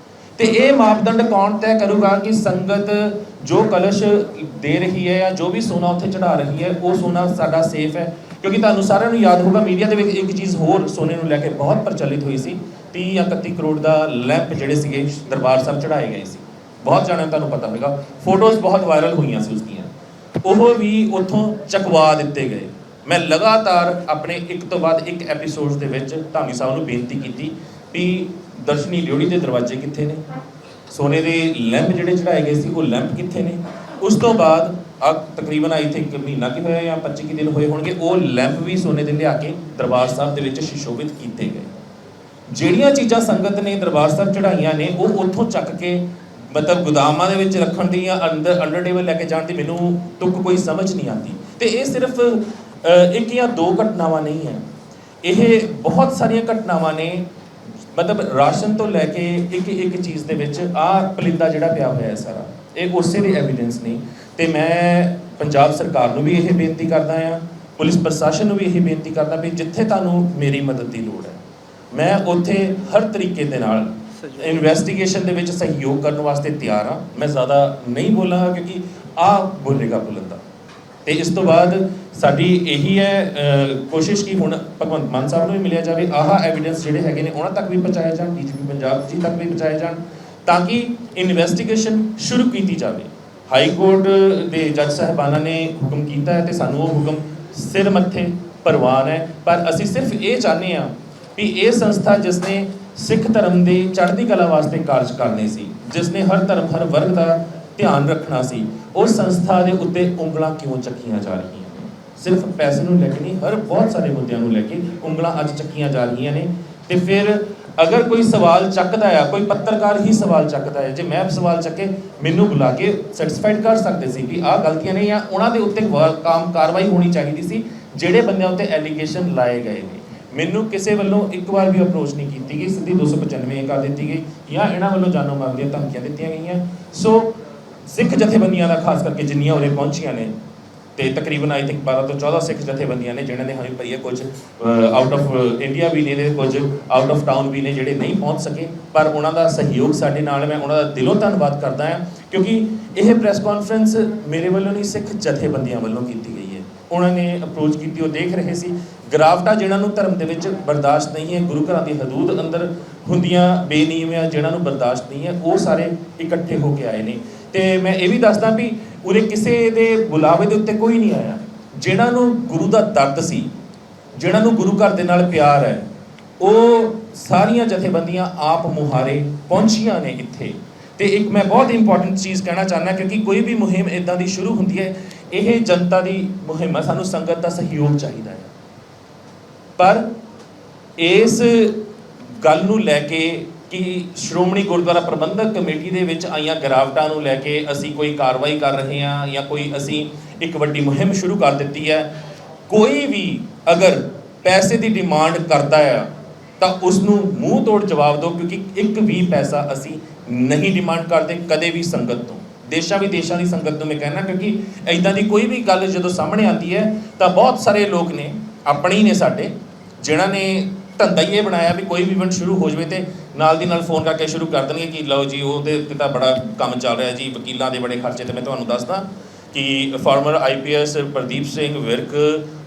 ਤੇ ਇਹ ਮਾਪਦੰਡ ਕੌਣ ਤੈਅ ਕਰੂਗਾ ਕਿ ਸੰਗਤ ਜੋ ਕਲਸ਼ ਦੇ ਰਹੀ ਹੈ ਜਾਂ ਜੋ ਵੀ ਸੋਨਾ ਉੱਥੇ ਚੜਾ ਰਹੀ ਹੈ ਉਹ ਸੋਨਾ ਸਾਡਾ ਸੇਫ ਹੈ? ਕਿਉਂਕਿ ਤੁਹਾਨੂੰ ਸਾਰਿਆਂ ਨੂੰ ਯਾਦ ਹੋਊਗਾ ਮੀਡੀਆ ਦੇ ਵਿੱਚ ਇੱਕ ਚੀਜ਼ ਹੋਰ ਸੋਨੇ ਨੂੰ ਲੈ ਕੇ ਬਹੁਤ ਪ੍ਰਚਲਿਤ ਹੋਈ ਸੀ, 30 ਜਾਂ 31 ਕਰੋੜ ਦਾ ਲੈਂਪ ਜਿਹੜੇ ਸੀਗੇ ਦਰਬਾਰ ਸਾਹਿਬ ਚੜਾਏ ਗਏ ਸੀ। ਬਹੁਤ ਜਾਣਿਆਂ ਨੂੰ ਤੁਹਾਨੂੰ ਪਤਾ ਹੋਵੇਗਾ, ਫੋਟੋਜ਼ ਬਹੁਤ ਵਾਇਰਲ ਹੋਈਆਂ ਸੀ ਉਸਦੀਆਂ, ਉਹ ਵੀ ਉੱਥੋਂ ਚਕਵਾ ਦਿੱਤੇ ਗਏ। ਮੈਂ ਲਗਾਤਾਰ ਆਪਣੇ ਇੱਕ ਤੋਂ ਬਾਅਦ ਇੱਕ ਐਪੀਸੋਡ ਦੇ ਵਿੱਚ ਧਾਮੀ ਸਾਹਿਬ ਨੂੰ ਬੇਨਤੀ ਕੀਤੀ ਵੀ ਦਰਸ਼ਨੀ ਡਿਓੜੀ ਦੇ ਦਰਵਾਜ਼ੇ ਕਿੱਥੇ ਨੇ, ਸੋਨੇ ਦੇ ਲੈਂਪ ਜਿਹੜੇ ਚੜਾਏ ਗਏ ਸੀ ਉਹ ਲੈਂਪ ਕਿੱਥੇ ਨੇ। ਉਸ ਤੋਂ ਬਾਅਦ ਤਕਰੀਬਨ ਆਈ ਥਿੰਕ ਮਹੀਨਾ ਕੀ ਹੋਇਆ ਜਾਂ 25 ਕੁ ਦਿਨ ਹੋਏ ਹੋਣਗੇ, ਉਹ ਲੈਂਪ ਵੀ ਸੋਨੇ ਦੇ ਲਿਆ ਕੇ ਦਰਬਾਰ ਸਾਹਿਬ ਦੇ ਵਿੱਚ ਸੁਸ਼ੋਭਿਤ ਕੀਤੇ ਗਏ। ਜਿਹੜੀਆਂ ਚੀਜ਼ਾਂ ਸੰਗਤ ਨੇ ਦਰਬਾਰ ਸਾਹਿਬ ਚੜਾਈਆਂ ਨੇ ਉਹ ਉੱਥੋਂ ਚੱਕ ਕੇ ਮਤਲਬ ਗੋਦਾਮਾਂ ਦੇ ਵਿੱਚ ਰੱਖਣ ਦੀ ਜਾਂ ਅੰਡਰ ਟੇਬਲ ਲੈ ਕੇ ਜਾਣ ਦੀ ਮੈਨੂੰ ਤੁਕ ਕੋਈ ਸਮਝ ਨਹੀਂ ਆਉਂਦੀ। ਤੇ ਇਹ ਸਿਰਫ ਇੱਕ ਜਾਂ ਦੋ ਘਟਨਾਵਾਂ ਨਹੀਂ ਹੈ, ਇਹ ਬਹੁਤ ਸਾਰੀਆਂ ਘਟਨਾਵਾਂ ਨੇ। ਮਤਲਬ ਰਾਸ਼ਨ ਤੋਂ ਲੈ ਕੇ ਇੱਕ ਚੀਜ਼ ਦੇ ਵਿੱਚ ਆਹ ਪਲਿੰਦਾ ਜਿਹੜਾ ਪਿਆ ਹੋਇਆ ਹੈ ਸਾਰਾ, ਇਹ ਉਸੇ ਦੇ ਐਵੀਡੈਂਸ ਨਹੀਂ। ਤੇ ਮੈਂ ਪੰਜਾਬ ਸਰਕਾਰ ਨੂੰ ਵੀ ਇਹ ਬੇਨਤੀ ਕਰਦਾ ਹਾਂ, ਪੁਲਿਸ ਪ੍ਰਸ਼ਾਸਨ ਨੂੰ ਵੀ ਇਹ ਬੇਨਤੀ ਕਰਦਾ ਵੀ ਜਿੱਥੇ ਤੁਹਾਨੂੰ ਮੇਰੀ ਮਦਦ ਦੀ ਲੋੜ ਹੈ, ਮੈਂ ਉੱਥੇ ਹਰ ਤਰੀਕੇ ਦੇ ਨਾਲ ਇਨਵੈਸਟੀਗੇਸ਼ਨ ਦੇ ਵਿੱਚ ਸਹਿਯੋਗ ਕਰਨ ਵਾਸਤੇ ਤਿਆਰ ਹਾਂ। ਮੈਂ ਜ਼ਿਆਦਾ ਨਹੀਂ ਬੋਲਾਂਗਾ ਕਿਉਂਕਿ ਆਹ ਬੋਲੇਗਾ ਬੁਲੰਦਾ। ਤੇ ਇਸ ਤੋਂ ਬਾਅਦ ਸਾਡੀ ਇਹੀ ਹੈ ਕੋਸ਼ਿਸ਼ ਕਿ ਹੁਣ ਭਗਵੰਤ ਮਾਨ ਸਾਹਿਬ ਨੂੰ ਵੀ ਮਿਲਿਆ ਜਾਵੇ, ਆਹ ਐਵੀਡੈਂਸ ਜਿਹੜੇ ਹੈਗੇ ਨੇ ਉਹਨਾਂ ਤੱਕ ਵੀ ਪਹੁੰਚਾਏ ਜਾਣ, ਡੀਜੀਪੀ ਪੰਜਾਬ ਜੀ ਤੱਕ ਵੀ ਪਹੁੰਚਾਏ ਜਾਣ, ਤਾਂ ਕਿ ਇਨਵੈਸਟੀਗੇਸ਼ਨ ਸ਼ੁਰੂ ਕੀਤੀ ਜਾਵੇ। ਹਾਈ ਕੋਰਟ ਦੇ ਜੱਜ ਸਾਹਿਬਾਨਾਂ ਨੇ ਹੁਕਮ ਕੀਤਾ ਹੈ ਤੇ ਸਾਨੂੰ ਉਹ ਹੁਕਮ ਸਿਰ ਮੱਥੇ ਪ੍ਰਵਾਨ ਹੈ, ਪਰ ਅਸੀਂ ਸਿਰਫ ਇਹ ਚਾਹੁੰਦੇ ਹਾਂ ਵੀ ਇਹ ਸੰਸਥਾ ਜਿਸ ਨੇ ਸਿੱਖ ਧਰਮ ਦੇ ਚੜ੍ਹਦੀ ਕਲਾ ਵਾਸਤੇ ਕਾਰਜ ਕਰਨੇ ਸੀ, ਜਿਸ ਨੇ ਹਰ ਧਰਮ ਹਰ ਵਰਗ ਦਾ ਧਿਆਨ ਰੱਖਣਾ ਸੀ, ਉਸ ਸੰਸਥਾ ਦੇ ਉੱਤੇ ਉਂਗਲਾਂ ਕਿਉਂ ਚੱਕੀਆਂ ਜਾ ਰਹੀਆਂ ਨੇ? ਸਿਰਫ ਪੈਸੇ ਨੂੰ ਲੈ ਕੇ ਨਹੀਂ, ਹਰ ਬਹੁਤ ਸਾਰੇ ਮੁੱਦਿਆਂ ਨੂੰ ਲੈ ਕੇ ਉਂਗਲਾਂ ਅੱਜ ਚੱਕੀਆਂ ਜਾ ਰਹੀਆਂ ਨੇ। ਤੇ ਫਿਰ ਅਗਰ ਕੋਈ ਸਵਾਲ ਚੱਕਦਾ ਆ, ਕੋਈ ਪੱਤਰਕਾਰ ਹੀ ਸਵਾਲ ਚੱਕਦਾ ਹੈ, ਜੇ ਮੈਂ ਸਵਾਲ ਚੱਕੇ ਮੈਨੂੰ ਬੁਲਾ ਕੇ ਸੈਟੀਸਫਾਈਡ ਕਰ ਸਕਦੇ ਸੀ ਵੀ ਆਹ ਗਲਤੀਆਂ ਨੇ ਜਾਂ ਉਹਨਾਂ ਦੇ ਉੱਤੇ ਕਾਰਵਾਈ ਹੋਣੀ ਚਾਹੀਦੀ ਸੀ ਜਿਹੜੇ ਬੰਦਿਆਂ ਉੱਤੇ ਐਲੀਗੇਸ਼ਨ ਲਾਏ ਗਏ ਨੇ। ਮੈਨੂੰ ਕਿਸੇ ਵੱਲੋਂ ਇੱਕ ਵਾਰ ਵੀ ਅਪਰੋਚ ਨਹੀਂ ਕੀਤੀ ਗਈ, ਸਿੱਧੀ 295 ਕਰ ਦਿੱਤੀ ਗਈ ਜਾਂ ਇਹਨਾਂ ਵੱਲੋਂ ਜਾਨੋਂ ਮਾਰਨ ਦੀਆਂ ਧਮਕੀਆਂ ਦਿੱਤੀਆਂ ਗਈਆਂ। ਸੋ ਸਿੱਖ ਜਥੇਬੰਦੀਆਂ ਦਾ ਖਾਸ ਕਰਕੇ ਜਿੰਨੀਆਂ ਉਰੇ ਪਹੁੰਚੀਆਂ ਨੇ, ਤੇ ਤਕਰੀਬਨ ਆਈ ਥਿੰਕ 12 ਤੋਂ 14 ਸਿੱਖ ਜਥੇਬੰਦੀਆਂ ਨੇ ਜਿਨ੍ਹਾਂ ਨੇ ਹਾਮੀ ਭਰੀ ਹੈ, ਕੁਝ ਆਊਟ ਆਫ ਇੰਡੀਆ ਵੀ ਨੇ, ਕੁਝ ਆਊਟ ਆਫ ਟਾਊਨ ਵੀ ਨੇ ਜਿਹੜੇ ਨਹੀਂ ਪਹੁੰਚ ਸਕੇ, ਪਰ ਉਹਨਾਂ ਦਾ ਸਹਿਯੋਗ ਸਾਡੇ ਨਾਲ। ਮੈਂ ਉਹਨਾਂ ਦਾ ਦਿਲੋਂ ਧੰਨਵਾਦ ਕਰਦਾ ਹਾਂ ਕਿਉਂਕਿ ਇਹ ਪ੍ਰੈਸ ਕਾਨਫਰੰਸ ਮੇਰੇ ਵੱਲੋਂ ਨਹੀਂ, ਸਿੱਖ ਜਥੇਬੰਦੀਆਂ ਵੱਲੋਂ ਕੀਤੀ ਗਈ ਹੈ। ਉਹਨਾਂ ਨੇ ਅਪਰੋਚ ਕੀਤੀ, ਉਹ ਦੇਖ ਰਹੇ ਸੀ ਗਿਰਾਵਟਾਂ ਜਿਹਨਾਂ ਨੂੰ ਧਰਮ ਦੇ ਵਿੱਚ ਬਰਦਾਸ਼ਤ ਨਹੀਂ ਹੈ, ਗੁਰੂ ਘਰਾਂ ਦੀ ਹਦੂਦ ਅੰਦਰ ਹੁੰਦੀਆਂ ਬੇਨੀਮੀਆਂ ਜਿਹਨਾਂ ਨੂੰ ਬਰਦਾਸ਼ਤ ਨਹੀਂ ਹੈ, ਉਹ ਸਾਰੇ ਇਕੱਠੇ ਹੋ ਕੇ ਆਏ ਨੇ। ਤੇ ਮੈਂ ਇਹ ਵੀ ਦੱਸਦਾ ਵੀ ਉਰੇ ਕਿਸੇ ਦੇ ਬੁਲਾਵੇ ਦੇ ਉੱਤੇ ਕੋਈ ਨਹੀਂ ਆਇਆ। ਜਿਹਨਾਂ ਨੂੰ ਗੁਰੂ ਦਾ ਦਰਦ ਸੀ, ਜਿਹਨਾਂ ਨੂੰ ਗੁਰੂ ਘਰ ਦੇ ਨਾਲ ਪਿਆਰ ਹੈ, ਉਹ ਸਾਰੀਆਂ ਜਥੇਬੰਦੀਆਂ ਆਪ ਮੁਹਾਰੇ ਪਹੁੰਚੀਆਂ ਨੇ ਇੱਥੇ। ਤੇ ਇੱਕ ਮੈਂ ਬਹੁਤ ਇੰਪੋਰਟੈਂਟ ਚੀਜ਼ ਕਹਿਣਾ ਚਾਹੁੰਦਾ ਕਿਉਂਕਿ ਕੋਈ ਵੀ ਮੁਹਿੰਮ ਇੱਦਾਂ ਦੀ ਸ਼ੁਰੂ ਹੁੰਦੀ ਹੈ, ਇਹ ਜਨਤਾ ਦੀ ਮੁਹਿੰਮ ਹੈ, ਸਾਨੂੰ ਸੰਗਤ ਦਾ ਸਹਿਯੋਗ ਚਾਹੀਦਾ ਹੈ। ਪਰ ਇਸ ਗੱਲ ਨੂੰ ਲੈ ਕੇ ਕਿ ਸ਼੍ਰੋਮਣੀ ਗੁਰਦੁਆਰਾ ਪ੍ਰਬੰਧਕ ਕਮੇਟੀ ਦੇ ਵਿੱਚ ਆਈਆਂ ਗਿਰਾਵਟਾਂ ਨੂੰ ਲੈ ਕੇ ਅਸੀਂ ਕੋਈ ਕਾਰਵਾਈ ਕਰ ਰਹੇ ਹਾਂ ਜਾਂ ਕੋਈ ਅਸੀਂ ਇੱਕ ਵੱਡੀ ਮੁਹਿੰਮ ਸ਼ੁਰੂ ਕਰ ਦਿੱਤੀ ਹੈ, ਕੋਈ ਵੀ ਅਗਰ ਪੈਸੇ ਦੀ ਡਿਮਾਂਡ ਕਰਦਾ ਆ ਤਾਂ ਉਸ ਨੂੰ ਮੂੰਹ ਤੋੜ ਜਵਾਬ ਦਿਓ ਕਿਉਂਕਿ ਇੱਕ ਵੀ ਪੈਸਾ ਅਸੀਂ ਨਹੀਂ ਡਿਮਾਂਡ ਕਰਦੇ ਕਦੇ ਵੀ ਸੰਗਤ ਤੋਂ। ਦੇਸ਼ਾਂ ਵਿਦੇਸ਼ਾਂ ਦੀ ਸੰਗਤ ਨੂੰ ਮੈਂ ਕਹਿਣਾ ਕਿਉਂਕਿ ਇੱਦਾਂ ਦੀ ਕੋਈ ਵੀ ਗੱਲ ਜਦੋਂ ਸਾਹਮਣੇ ਆਉਂਦੀ ਹੈ ਤਾਂ ਬਹੁਤ ਸਾਰੇ ਲੋਕ ਨੇ ਆਪਣੇ ਹੀ ਨੇ ਸਾਡੇ ਜਿਨ੍ਹਾਂ ਨੇ ਧੰਦਾ ਹੀ ਇਹ ਬਣਾਇਆ ਵੀ ਕੋਈ ਵੀ ਇਵੈਂਟ ਸ਼ੁਰੂ ਹੋ ਜਾਵੇ ਤੇ ਨਾਲ ਦੀ ਨਾਲ ਫੋਨ ਕਰਕੇ ਸ਼ੁਰੂ ਕਰ ਦੇਣਗੇ ਕਿ ਲਓ ਜੀ ਉਹਦੇ ਤੇ ਤਾਂ ਬੜਾ ਕੰਮ ਚੱਲ ਰਿਹਾ ਜੀ, ਵਕੀਲਾਂ ਦੇ ਬੜੇ ਖਰਚੇ। ਤੇ ਮੈਂ ਤੁਹਾਨੂੰ ਦੱਸਦਾ ਕਿ ਫਾਰਮਰ IPS ਪ੍ਰਦੀਪ ਸਿੰਘ ਵਿਰਕ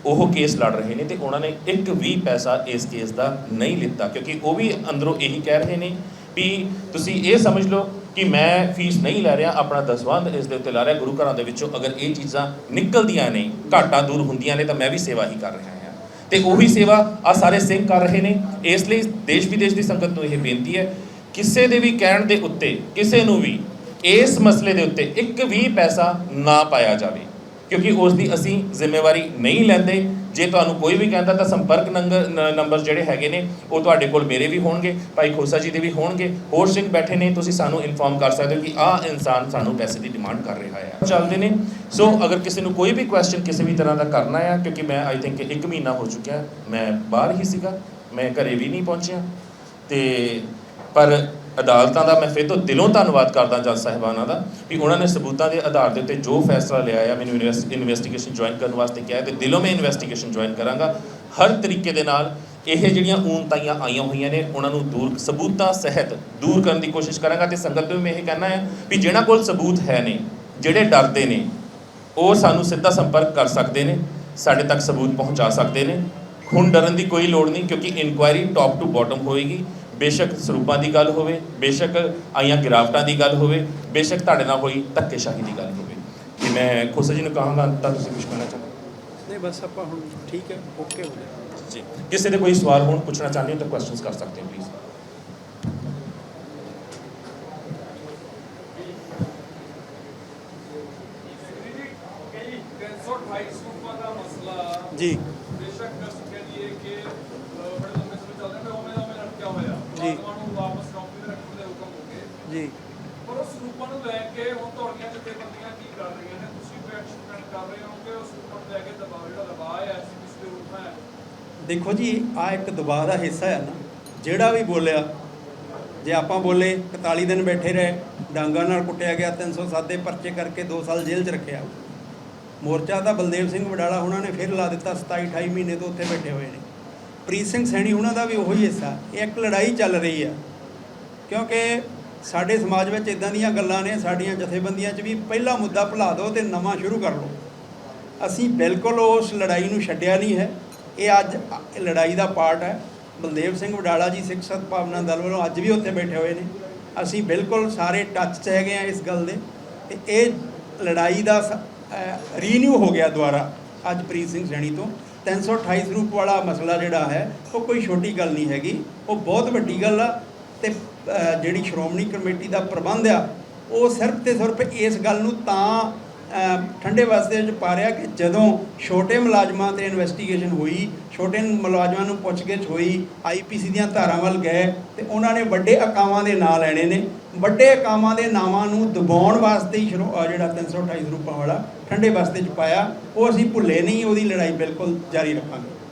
ਉਹ ਕੇਸ ਲੜ ਰਹੇ ਨੇ ਤੇ ਉਹਨਾਂ ਨੇ ਇੱਕ ਵੀ ਪੈਸਾ ਇਸ ਕੇਸ ਦਾ ਨਹੀਂ ਲਿੱਤਾ, ਕਿਉਂਕਿ ਉਹ ਵੀ ਅੰਦਰੋਂ ਇਹੀ ਕਹਿ ਰਹੇ ਨੇ ਵੀ ਤੁਸੀਂ ਇਹ ਸਮਝ ਲਓ ਕਿ ਮੈਂ ਫੀਸ ਨਹੀਂ ਲੈ ਰਿਹਾ, ਆਪਣਾ ਦਸਵੰਧ ਇਸ ਦੇ ਉੱਤੇ ਲਾ ਰਿਹਾ। ਗੁਰੂ ਘਰਾਂ ਦੇ ਵਿੱਚੋਂ ਅਗਰ ਇਹ ਚੀਜ਼ਾਂ ਨਿਕਲਦੀਆਂ ਨੇ, ਘਾਟਾਂ ਦੂਰ ਹੁੰਦੀਆਂ ਨੇ, ਤਾਂ ਮੈਂ ਵੀ ਸੇਵਾ ਹੀ ਕਰ ਰਿਹਾ ਹਾਂ ਤੇ ਉਹੀ ਸੇਵਾ ਆ ਸਾਰੇ ਸਿੰਘ ਕਰ ਰਹੇ ਨੇ। ਇਸ ਲਈ ਦੇਸ਼ ਵਿਦੇਸ਼ ਦੀ ਸੰਗਤ ਨੂੰ ਇਹ ਬੇਨਤੀ ਹੈ, ਕਿਸੇ ਦੇ ਵੀ ਕਹਿਣ ਦੇ ਉੱਤੇ ਕਿਸੇ ਨੂੰ ਵੀ ਇਸ ਮਸਲੇ ਦੇ ਉੱਤੇ ਇੱਕ ਵੀ ਪੈਸਾ ਨਾ ਪਾਇਆ ਜਾਵੇ, ਕਿਉਂਕਿ ਉਸ ਦੀ ਅਸੀਂ ਜ਼ਿੰਮੇਵਾਰੀ ਨਹੀਂ ਲੈਂਦੇ। ਜੇ ਤੁਹਾਨੂੰ ਕੋਈ ਵੀ ਕਹਿੰਦਾ ਤਾਂ ਸੰਪਰਕ ਨੰਬਰ ਜਿਹੜੇ ਹੈਗੇ ਨੇ ਉਹ ਤੁਹਾਡੇ ਕੋਲ ਮੇਰੇ ਵੀ ਹੋਣਗੇ, ਭਾਈ ਖੋਸਾ ਜੀ ਦੇ ਵੀ ਹੋਣਗੇ, ਹੋਰ ਸਿੰਘ ਬੈਠੇ ਨੇ, ਤੁਸੀਂ ਸਾਨੂੰ ਇਨਫੋਰਮ ਕਰ ਸਕਦੇ ਹੋ ਕਿ ਆਹ ਇਨਸਾਨ ਸਾਨੂੰ ਪੈਸੇ ਦੀ ਡਿਮਾਂਡ ਕਰ ਰਿਹਾ ਹੈ। ਚੱਲਦੇ ਨੇ। ਸੋ ਅਗਰ ਕਿਸੇ ਨੂੰ ਕੋਈ ਵੀ ਕੁਐਸਚਨ ਕਿਸੇ ਵੀ ਤਰ੍ਹਾਂ ਦਾ ਕਰਨਾ ਹੈ, ਕਿਉਂਕਿ ਮੈਂ ਆਈ ਥਿੰਕ 1 ਮਹੀਨਾ ਹੋ ਚੁੱਕਿਆ, ਮੈਂ ਬਾਹਰ ਹੀ ਸੀਗਾ, ਮੈਂ ਘਰੇ ਵੀ ਨਹੀਂ ਪਹੁੰਚਿਆ, ਤੇ ਪਰ ਅਦਾਲਤਾਂ ਦਾ ਮੈਂ ਫਿਰ ਤੋਂ ਦਿਲੋਂ ਧੰਨਵਾਦ ਕਰਦਾ ਜੱਜ ਸਾਹਿਬਾਨਾਂ ਦਾ ਵੀ ਉਹਨਾਂ ਨੇ ਸਬੂਤਾਂ ਦੇ ਆਧਾਰ ਦੇ ਉੱਤੇ ਜੋ ਫੈਸਲਾ ਲਿਆ ਆ, ਮੈਨੂੰ ਇਨਵੈਸਟੀਗੇਸ਼ਨ ਜੁਆਇਨ ਕਰਨ ਵਾਸਤੇ ਕਿਹਾ ਤੇ ਦਿਲੋਂ ਮੈਂ ਇਨਵੈਸਟੀਗੇਸ਼ਨ ਜੁਆਇਨ ਕਰਾਂਗਾ। ਹਰ ਤਰੀਕੇ ਦੇ ਨਾਲ ਇਹ ਜਿਹੜੀਆਂ ਊਣਤਾਈਆਂ ਆਈਆਂ ਹੋਈਆਂ ਨੇ ਉਹਨਾਂ ਨੂੰ ਦੂਰ ਸਬੂਤਾਂ ਸਹਿਤ ਦੂਰ ਕਰਨ ਦੀ ਕੋਸ਼ਿਸ਼ ਕਰਾਂਗਾ। ਤੇ ਸੰਗਤ ਨੂੰ ਮੈਂ ਇਹ ਕਹਿਣਾ ਹੈ ਵੀ ਜਿਹਨਾਂ ਕੋਲ ਸਬੂਤ ਹੈ ਨੇ, ਜਿਹੜੇ ਡਰਦੇ ਨੇ, ਉਹ ਸਾਨੂੰ ਸਿੱਧਾ ਸੰਪਰਕ ਕਰ ਸਕਦੇ ਨੇ, ਸਾਡੇ ਤੱਕ ਸਬੂਤ ਪਹੁੰਚਾ ਸਕਦੇ ਨੇ। ਹੁਣ ਡਰਨ ਦੀ ਕੋਈ ਲੋੜ ਨਹੀਂ, ਕਿਉਂਕਿ ਇਨਕੁਆਇਰੀ ਟੌਪ ਟੂ ਬਾਟਮ ਹੋਏਗੀ। ਬੇਸ਼ੱਕ ਸਰੂਪਾਂ ਦੀ ਗੱਲ ਹੋਵੇ, ਬੇਸ਼ੱਕ ਆਈਆਂ ਗਿਰਾਵਟਾਂ ਦੀ ਗੱਲ ਹੋਵੇ, ਬੇਸ਼ੱਕ ਤੁਹਾਡੇ ਨਾਲ ਹੋਈ ਧੱਕੇਸ਼ਾਹੀ ਦੀ ਗੱਲ ਹੋਵੇ। ਕਿ ਮੈਂ ਖੋਸਾ ਜੀ ਨੂੰ ਕਹਾਂਗਾ ਤਾਂ ਤੁਸੀਂ ਕੁਝ ਕਹਿਣਾ ਚਾਹੁੰਦੇ? ਨਹੀਂ, ਬਸ ਆਪਾਂ ਹੁਣ ਠੀਕ ਹੈ, ਓਕੇ ਹੋ ਗਿਆ ਜੀ। ਕਿਸੇ ਦੇ ਕੋਈ ਸਵਾਲ ਹੋਣ ਪੁੱਛਣਾ ਚਾਹੁੰਦੇ ਹੋ ਤਾਂ ਕੁਐਸਚਨਸ ਕਰ ਸਕਦੇ ਹੋ ਪਲੀਜ਼। ਜੀ ਜੀ ਪਰ ਉਸ ਰੂਪਾਂ ਨੂੰ ਲੈ ਕੇ ਹੁਣ ਤੁਹਾਡੀਆਂ ਜਥੇਬੰਦੀਆਂ ਕੀ ਕਰ ਰਹੀਆਂ ਨੇ? ਤੁਸੀਂ ਵੀ ਐਕਸ਼ਨ ਕਰ ਰਹੇ ਹੋ ਕਿ ਉਸ ਰੂਪਾਂ ਨੂੰ ਲੈ ਕੇ ਦਬਾਅ ਜਿਹੜਾ ਦਬਾਅ ਹੈ ਐਸਪੀਸੀ ਦੇ ਰੂਪ ਹੈ? ਦੇਖੋ ਜੀ, ਆ ਇੱਕ ਦਬਾਅ ਦਾ ਹਿੱਸਾ ਹੈ ਨਾ। ਜਿਹੜਾ ਵੀ ਬੋਲਿਆ, ਜੇ ਆਪਾਂ ਬੋਲੇ 41 ਦਿਨ ਬੈਠੇ ਰਹੇ, ਡਾਂਗਾਂ ਨਾਲ ਕੁੱਟਿਆ ਗਿਆ, 307 ਦੇ ਪਰਚੇ ਕਰਕੇ 2 ਸਾਲ ਜੇਲ੍ਹ 'ਚ ਰੱਖਿਆ। ਮੋਰਚਾ ਤਾਂ ਬਲਦੇਵ ਸਿੰਘ ਵਡਾਲਾ ਉਹਨਾਂ ਨੇ ਫਿਰ ਲਾ ਦਿੱਤਾ, 27-28 ਮਹੀਨੇ ਤੋਂ ਉੱਥੇ ਬੈਠੇ ਹੋਏ ਨੇ। ਪ੍ਰੀਤ ਸਿੰਘ ਸੈਣੀ ਉਹਨਾਂ ਦਾ ਵੀ ਉਹੀ ਹਿੱਸਾ। ਇਹ ਇੱਕ ਲੜਾਈ ਚੱਲ ਰਹੀ ਆ, ਕਿਉਂਕਿ ਸਾਡੇ ਸਮਾਜ ਵਿੱਚ ਇੱਦਾਂ ਦੀਆਂ ਗੱਲਾਂ ਨੇ, ਸਾਡੀਆਂ ਜਥੇਬੰਦੀਆਂ 'ਚ ਵੀ ਪਹਿਲਾ ਮੁੱਦਾ ਭੁਲਾ ਦਿਓ ਅਤੇ ਨਵਾਂ ਸ਼ੁਰੂ ਕਰ ਲਓ। ਅਸੀਂ ਬਿਲਕੁਲ ਉਸ ਲੜਾਈ ਨੂੰ ਛੱਡਿਆ ਨਹੀਂ ਹੈ। ਇਹ ਅੱਜ ਲੜਾਈ ਦਾ ਪਾਰਟ ਹੈ। ਬਲਦੇਵ ਸਿੰਘ ਵਡਾਲਾ ਜੀ ਸਿੱਖ ਸਦਭਾਵਨਾ ਦਲ ਵੱਲੋਂ ਅੱਜ ਵੀ ਉੱਥੇ ਬੈਠੇ ਹੋਏ ਨੇ। ਅਸੀਂ ਬਿਲਕੁਲ ਸਾਰੇ ਟੱਚ 'ਚ ਹੈਗੇ ਹਾਂ ਇਸ ਗੱਲ ਦੇ, ਅਤੇ ਇਹ ਲੜਾਈ ਦਾ ਰੀਨਿਊ ਹੋ ਗਿਆ ਦੁਬਾਰਾ ਅੱਜ ਪ੍ਰੀਤ ਸਿੰਘ ਸੈਣੀ ਤੋਂ। 328 ਸਰੂਪ ਵਾਲਾ ਮਸਲਾ ਜਿਹੜਾ ਹੈ ਉਹ ਕੋਈ ਛੋਟੀ ਗੱਲ ਨਹੀਂ ਹੈਗੀ, ਉਹ ਬਹੁਤ ਵੱਡੀ ਗੱਲ ਆ। ਅਤੇ ਜਿਹੜੀ ਸ਼੍ਰੋਮਣੀ ਕਮੇਟੀ ਦਾ ਪ੍ਰਬੰਧ ਆ, ਉਹ ਸਿਰਫ ਅਤੇ ਸਿਰਫ ਇਸ ਗੱਲ ਨੂੰ ਤਾਂ ਠੰਡੇ ਵਾਸਤੇ 'ਚ ਪਾ ਰਿਹਾ ਕਿ ਜਦੋਂ ਛੋਟੇ ਮੁਲਾਜ਼ਮਾਂ 'ਤੇ ਇਨਵੈਸਟੀਗੇਸ਼ਨ ਹੋਈ, ਛੋਟੇ ਮੁਲਾਜ਼ਮਾਂ ਨੂੰ ਪੁੱਛਗਿੱਛ ਹੋਈ, IPC ਦੀਆਂ ਧਾਰਾਂ ਵੱਲ ਗਏ ਅਤੇ ਉਹਨਾਂ ਨੇ ਵੱਡੇ ਅਕਾਵਾਂ ਦੇ ਨਾਂ ਲੈਣੇ ਨੇ। ਵੱਡੇ ਅਕਾਵਾਂ ਦੇ ਨਾਵਾਂ ਨੂੰ ਦਬਾਉਣ ਵਾਸਤੇ ਹੀ ਜਿਹੜਾ 328 ਸਰੂਪਾਂ ਵਾਲਾ ਠੰਡੇ ਵਾਸਤੇ 'ਚ ਪਾਇਆ। ਉਹ ਅਸੀਂ ਭੁੱਲੇ ਨਹੀਂ, ਉਹਦੀ ਲੜਾਈ ਬਿਲਕੁਲ ਜਾਰੀ ਰੱਖਾਂਗੇ।